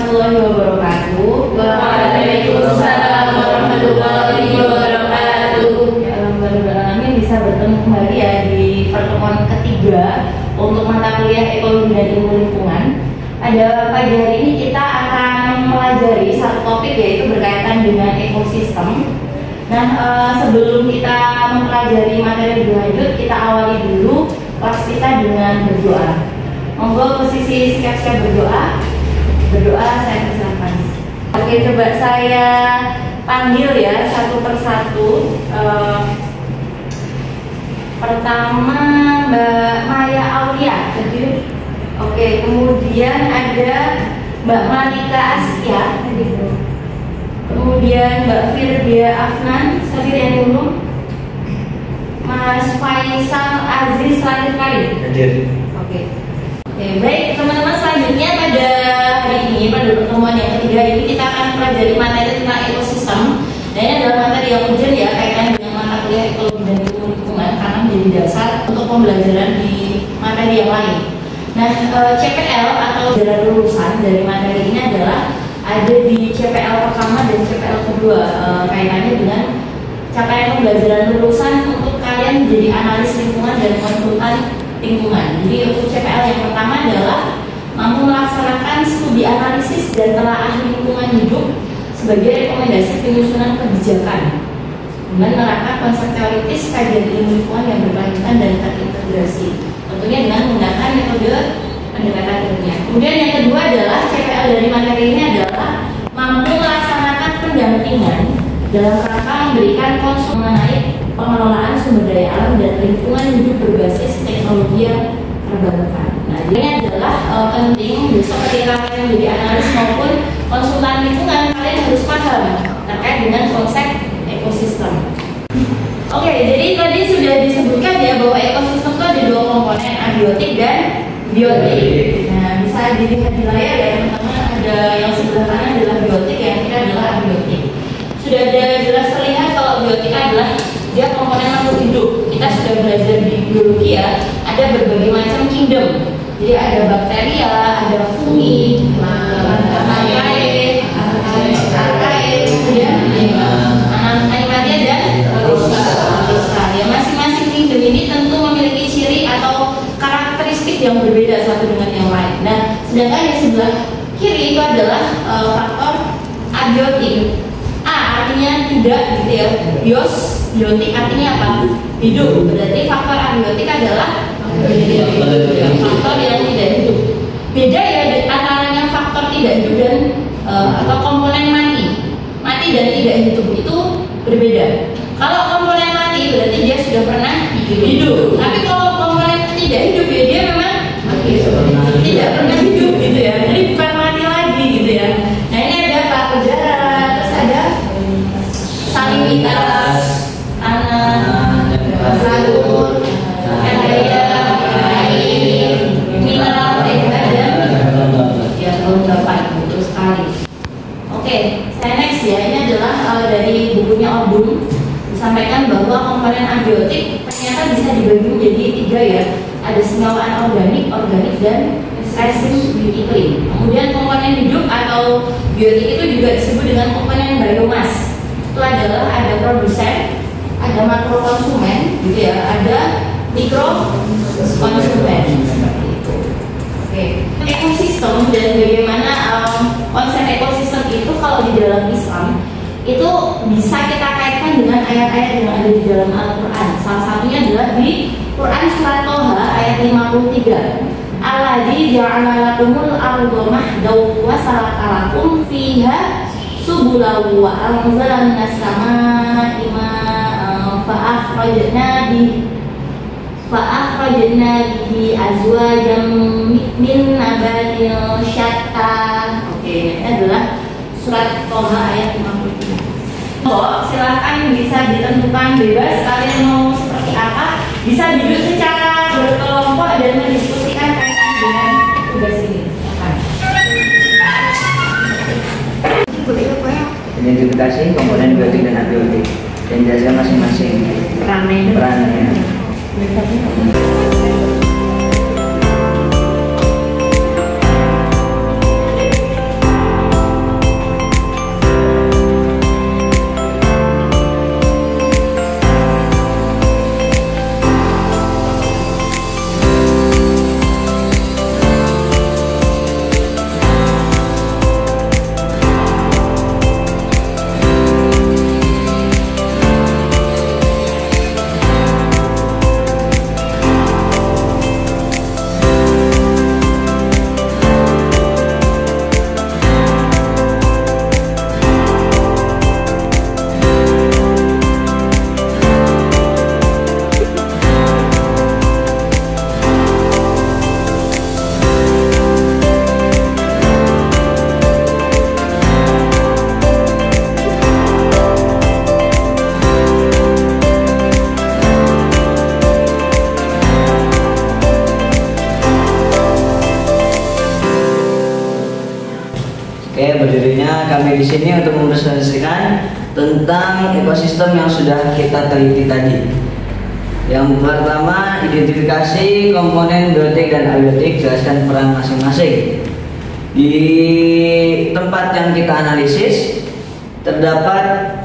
warahmatullahi wabarakatuh. Waalaikumsalam warahmatullahi wabarakatuh. Ya, alhamdulillah bisa bertemu kembali ya di pertemuan ketiga untuk mata kuliah Ekologi dan Ilmu Lingkungan. Pada pagi hari ini kita akan mempelajari satu topik yaitu berkaitan dengan ekosistem. Nah, sebelum kita mempelajari materi lebih lanjut, kita awali dulu kelas kita dengan berdoa. Monggo posisi siap-siap berdoa. Berdoa, saya persilakan. Oke, coba saya panggil ya satu persatu. Pertama Mbak Maya Aulia. Oke, kemudian ada Mbak Malika Askia. Kemudian Mbak Firdia Afnan. Sendirian dulu. Mas Faisal Aziz Latif Karim. Oke. Oke, baik teman-teman, selanjutnya pada hari ini, pada pertemuan yang ketiga ini kita akan pelajari materi tentang ekosistem. Nah, ini adalah materi yang urgent ya, kaitan dengan mata kuliah Ekologi dan Ilmu Lingkungan karena menjadi dasar untuk pembelajaran di materi yang lain. Nah, CPL atau jalan lulusan dari materi ini adalah ada di CPL pertama dan CPL kedua, kaitannya dengan capaian pembelajaran lulusan untuk kalian menjadi analis lingkungan dan konsultan lingkungan. Jadi untuk CPL yang pertama adalah mampu melaksanakan studi analisis dan telaah lingkungan hidup sebagai rekomendasi penyusunan kebijakan dengan menerapkan konsep teoritis kajian ilmu lingkungan yang berkelanjutan dan terintegrasi, tentunya dengan menggunakan metode pendekatan ilmiah. Kemudian yang kedua adalah CPL dari materi ini adalah mampu melaksanakan pendampingan dalam rangka memberikan konsul mengenai pengelolaan sumber daya alam dan lingkungan hidup berbasis teknologi yang terbarukan. Nah, ini adalah penting besok ketika kalian menjadi analis maupun konsultan lingkungan, kalian harus paham terkait dengan konsep ekosistem. Oke, jadi tadi sudah disebutkan ya bahwa ekosistem itu ada dua komponen, abiotik dan biotik. Nah, bisa dilihat di layar ya teman-teman, ada yang sebelah kanan adalah biotik, yang kiri adalah abiotik. Sudah ada jelas terlihat kalau biotik adalah dia komponen makhluk hidup. Kita sudah belajar di biologi ya, ada berbagai macam kingdom. Jadi ada bakteria, ada fungi, archaea, kemudian animalia dan alista. Ya, masing-masing kingdom ini tentu memiliki ciri atau karakteristik yang berbeda satu dengan yang lain. Nah, sedangkan di sebelah kiri itu adalah faktor abiotik. A artinya tidak gitu ya. Biotik artinya apa? Hidup. Berarti faktor abiotik adalah faktor yang tidak hidup. Beda ya antaranya faktor tidak hidup dan atau komponen mati dan tidak hidup itu berbeda. Kalau komponen mati berarti dia sudah pernah hidup. Tapi kalau komponen tidak hidup ya dia memang tidak pernah hidup gitu ya. Jadi bukan mati lagi gitu ya. Nah, ini ada Pak udara, terus ada salinitas, tanah, laut, air, mineral, dan ya kelembapan, betul sekali. Oke, saya next ya. Ini adalah dari bukunya Odum disampaikan bahwa komponen abiotik ternyata bisa dibagi menjadi tiga ya. Ada senyawaan organik, dan resin iklim. Kemudian komponen hidup atau biotik itu juga disebut dengan komponen biomas. Itu adalah ada produsen, ada makrokonsumen, gitu ya, ada mikrokonsumen. Oke, ekosistem dan bagaimana konsep ekosistem itu kalau di dalam Islam itu bisa kita kaitkan dengan ayat-ayat yang ada di dalam Al-Quran. Salah satunya adalah di Quran surat Toha ayat 53. Alladzi ja'ala lakumul arda mahdaw wa salakalakum fiha subulan wa anzala minas samaa'i ma'an fa akhrajna bihi azwajan min nabatin syatta. Oke, ini adalah surat Toha ayat 53. Silakan bisa ditentukan bebas kalian mau seperti apa. Bisa duduk secara berkelompok dan mendiskusikan kaitan dengan tugas ini. Identifikasi komponen biotik dan abiotik dan jelaskan masing-masing perannya. Oke, berdirinya kami di sini untuk mempresentasikan tentang ekosistem yang sudah kita teliti tadi. Yang pertama, identifikasi komponen biotik dan abiotik, jelaskan peran masing-masing. Di tempat yang kita analisis terdapat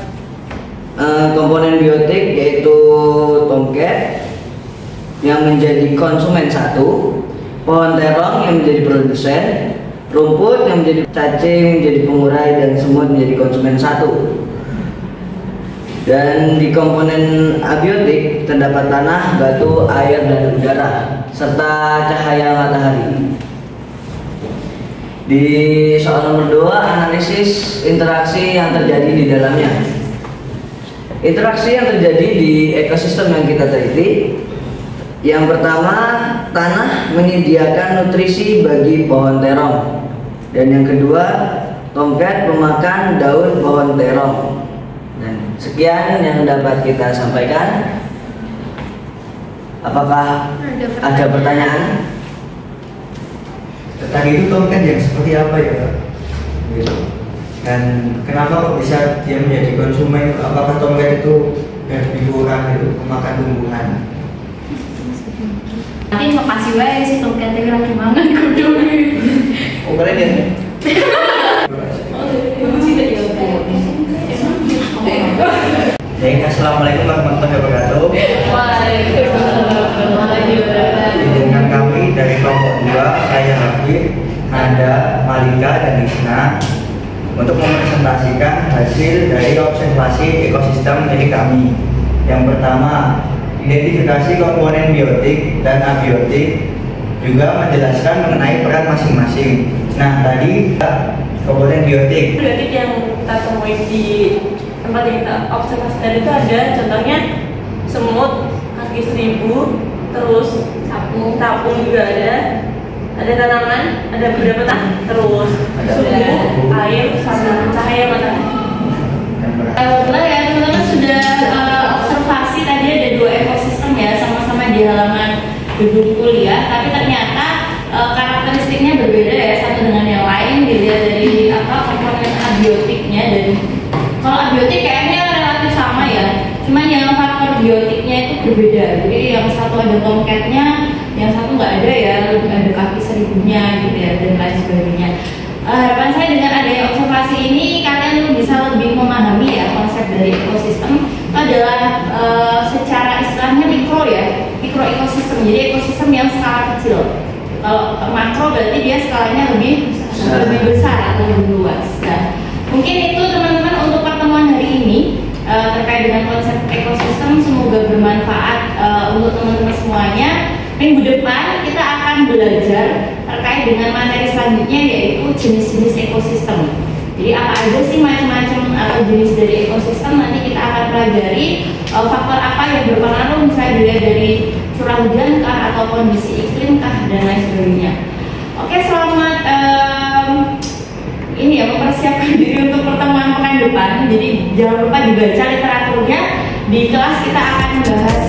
komponen biotik yaitu tomcat yang menjadi konsumen 1, pohon terong yang menjadi produsen, rumput yang menjadi cacing menjadi pengurai, dan semut menjadi konsumen 1. Dan di komponen abiotik terdapat tanah, batu, air, dan udara serta cahaya matahari. Di soal nomor 2, analisis interaksi yang terjadi di dalamnya. Interaksi yang terjadi di ekosistem yang kita teliti. Yang pertama, tanah menyediakan nutrisi bagi pohon terong. Dan yang kedua, tomcat memakan daun pohon terong. Dan sekian yang dapat kita sampaikan. Apakah ada pertanyaan? Tadi itu tomcat yang seperti apa ya, Pak? Gitu. Dan kenapa kok bisa dia menjadi konsumen? Apakah tomcat itu lebih kurang gitu, memakan tumbuhan? Nanti mau kasih wae si tomcat itu lagi mangan kudu. Oh, kalian ya? Baik, assalamualaikum warahmatullahi wabarakatuh. Waalaikumsalam warahmatullahi wabarakatuh. Dengan kami dari kelompok 2, saya Habib, Nanda, Malika, dan Isna, untuk mempresentasikan hasil dari observasi ekosistem milik kami. Yang pertama, identifikasi komponen biotik dan abiotik, juga menjelaskan mengenai peran masing-masing. Nah, tadi komponen biotik. Biotik yang kita temui di tempat yang kita observasi tadi itu ada contohnya semut, kaki 1000, terus capung juga ada tanaman, ada beberapa terus suhu, air, sama cahaya matahari. Alhamdulillah ya, teman-teman sudah observasi tadi ada 2 ekosistem ya, sama-sama di halaman gedung kuliah, tapi ternyata karakteristiknya berbeda ya satu dengan yang lain. Dilihat dari komponen abiotiknya, dan kalau abiotik kayaknya relatif sama ya, cuman yang faktor biotiknya itu berbeda. Jadi yang satu ada tomcatnya, yang satu nggak ada ya, ada kaki 1000-nya gitu ya, dan lain sebagainya. Harapan saya dengan adanya observasi ini kalian bisa lebih memahami ya konsep dari ekosistem. Itu adalah secara istilahnya mikro ya, mikro ekosistem. Jadi ekosistem yang skala kecil. Kalau makro berarti dia skalanya lebih besar atau lebih luas. Nah, mungkin itu teman-teman untuk pertemuan hari ini terkait dengan konsep ekosistem. Semoga bermanfaat untuk teman-teman semuanya. Minggu depan kita akan belajar terkait dengan materi selanjutnya, yaitu jenis-jenis ekosistem. Jadi apa aja sih macam-macam atau jenis dari ekosistem, nanti kita akan pelajari faktor apa yang berpengaruh, misalnya dilihat dari curah hujan kah, atau kondisi iklim kah, dan lain sebagainya. Oke, selamat ini ya, mempersiapkan diri untuk pertemuan pekan depan. Jadi jangan lupa dibaca literaturnya. Di kelas kita akan membahas